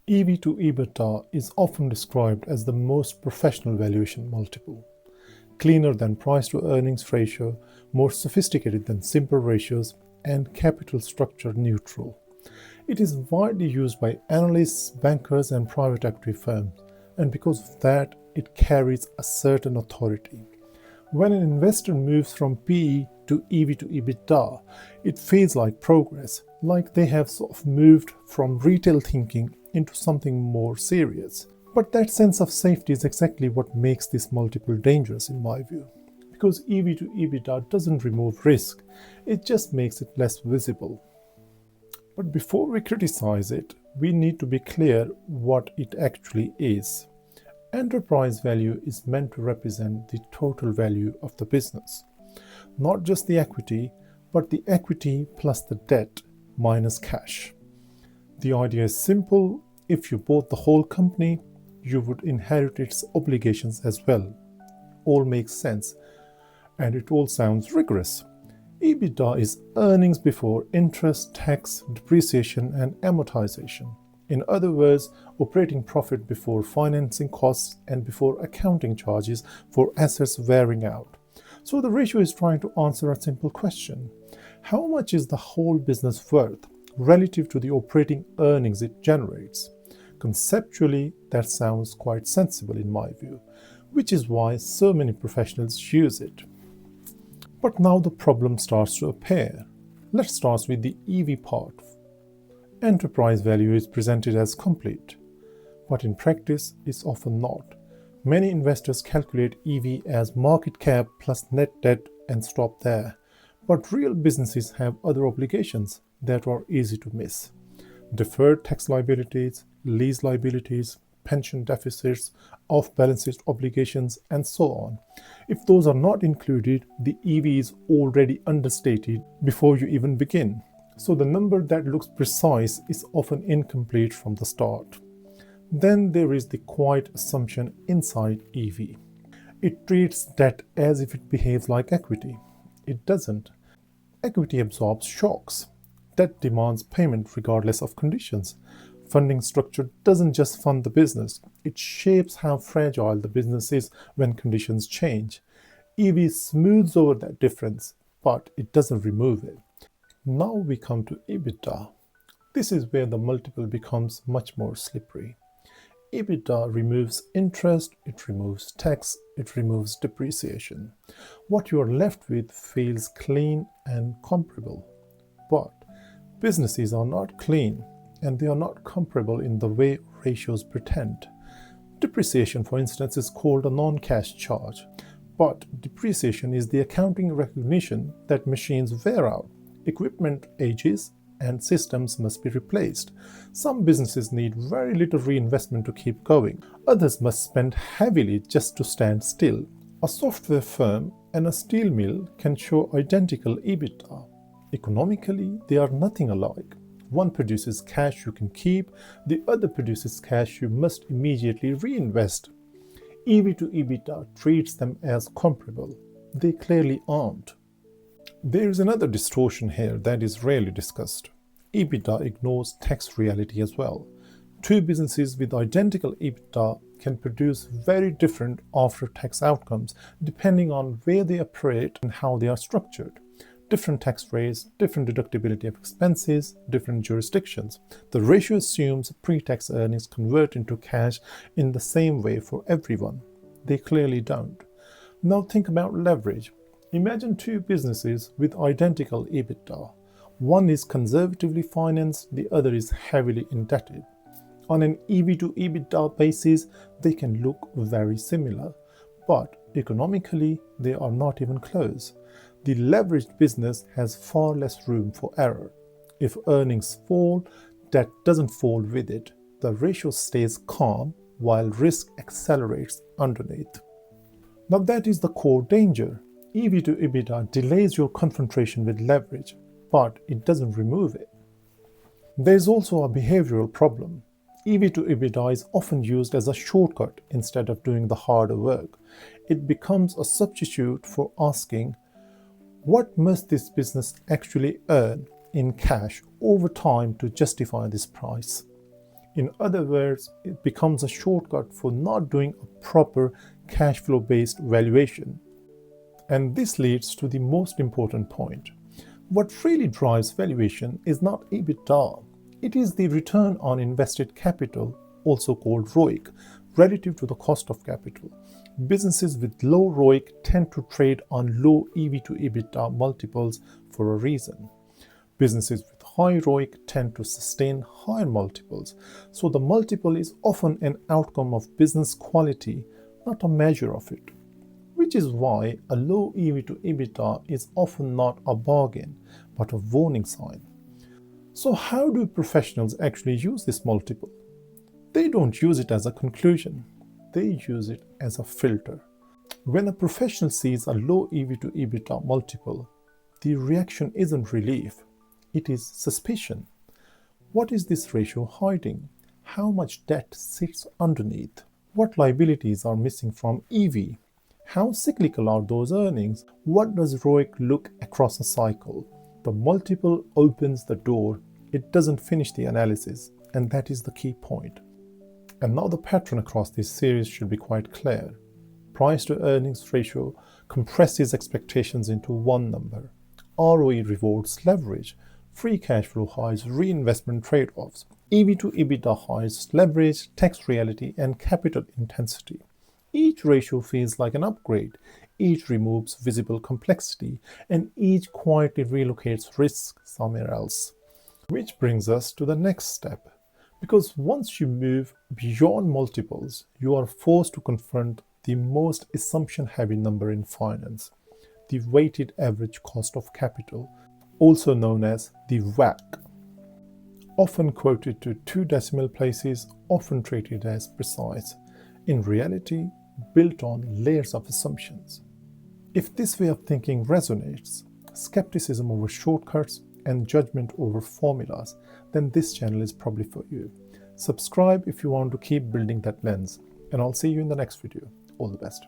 EV to EBITDA is often described as the most professional valuation multiple, cleaner than price to earnings ratio, more sophisticated than simple ratios, and capital structure neutral. It is widely used by analysts, bankers, and private equity firms, and because of that, it carries a certain authority. When an investor moves from PE to EV to EBITDA, it feels like progress, like they have sort of moved from retail thinking into something more serious. But that sense of safety is exactly what makes this multiple dangerous in my view. Because EV to EBITDA doesn't remove risk, it just makes it less visible. But before we criticize it, we need to be clear what it actually is. Enterprise value is meant to represent the total value of the business, not just the equity, but the equity plus the debt minus cash. The idea is simple: if you bought the whole company, you would inherit its obligations as well. All makes sense, and it all sounds rigorous. EBITDA is earnings before interest, tax, depreciation, and amortization. In other words, operating profit before financing costs and before accounting charges for assets wearing out. So the ratio is trying to answer a simple question: how much is the whole business worth relative to the operating earnings it generates? Conceptually, that sounds quite sensible in my view, which is why so many professionals use it. But now the problem starts to appear. Let's start with the EV part. Enterprise value is presented as complete, but in practice it's often not. Many investors calculate EV as market cap plus net debt and stop there. But real businesses have other obligations that are easy to miss: deferred tax liabilities, lease liabilities, pension deficits, off-balance sheet obligations, and so on. If those are not included, the EV is already understated before you even begin. So the number that looks precise is often incomplete from the start. Then there is the quiet assumption inside EV. It treats debt as if it behaves like equity. It doesn't. Equity absorbs shocks. Debt demands payment regardless of conditions. Funding structure doesn't just fund the business, it shapes how fragile the business is when conditions change. EV smooths over that difference, but it doesn't remove it. Now we come to EBITDA. This is where the multiple becomes much more slippery. EBITDA removes interest, it removes tax, it removes depreciation. What you are left with feels clean and comparable. But businesses are not clean, and they are not comparable in the way ratios pretend. Depreciation, for instance, is called a non-cash charge, but depreciation is the accounting recognition that machines wear out, equipment ages, and systems must be replaced. Some businesses need very little reinvestment to keep going. Others must spend heavily just to stand still. A software firm and a steel mill can show identical EBITDA. Economically, they are nothing alike. One produces cash you can keep, the other produces cash you must immediately reinvest. EV to EBITDA treats them as comparable. They clearly aren't. There is another distortion here that is rarely discussed. EBITDA ignores tax reality as well. Two businesses with identical EBITDA can produce very different after-tax outcomes depending on where they operate and how they are structured. Different tax rates, different deductibility of expenses, different jurisdictions. The ratio assumes pre-tax earnings convert into cash in the same way for everyone. They clearly don't. Now think about leverage. Imagine two businesses with identical EBITDA. One is conservatively financed, the other is heavily indebted. On an EV to EBITDA basis, they can look very similar, but economically, they are not even close. The leveraged business has far less room for error. If earnings fall, debt doesn't fall with it. The ratio stays calm while risk accelerates underneath. Now that is the core danger. EV to EBITDA delays your confrontation with leverage, but it doesn't remove it. There is also a behavioral problem. EV to EBITDA is often used as a shortcut instead of doing the harder work. It becomes a substitute for asking, what must this business actually earn in cash over time to justify this price? In other words, it becomes a shortcut for not doing a proper cash flow based valuation. And this leads to the most important point. What really drives valuation is not EBITDA, it is the return on invested capital, also called ROIC, relative to the cost of capital. Businesses with low ROIC tend to trade on low EV to EBITDA multiples for a reason. Businesses with high ROIC tend to sustain higher multiples, so the multiple is often an outcome of business quality, not a measure of it. Which is why a low EV to EBITDA is often not a bargain, but a warning sign. So how do professionals actually use this multiple? They don't use it as a conclusion, they use it as a filter. When a professional sees a low EV to EBITDA multiple, the reaction isn't relief, it is suspicion. What is this ratio hiding? How much debt sits underneath? What liabilities are missing from EV? How cyclical are those earnings? What does ROIC look across a cycle? The multiple opens the door, it doesn't finish the analysis, and that is the key point. And now the pattern across this series should be quite clear. Price to earnings ratio compresses expectations into one number. ROE rewards leverage. Free cash flow hides reinvestment trade-offs. EV to EBITDA hides leverage, tax reality, and capital intensity. Each ratio feels like an upgrade, each removes visible complexity, and each quietly relocates risk somewhere else. Which brings us to the next step. Because once you move beyond multiples, you are forced to confront the most assumption-heavy number in finance, the weighted average cost of capital, also known as the WACC. Often quoted to 2 decimal places, often treated as precise, in reality built on layers of assumptions. If this way of thinking resonates, skepticism over shortcuts and judgment over formulas, then this channel is probably for you. Subscribe if you want to keep building that lens, and I'll see you in the next video. All the best.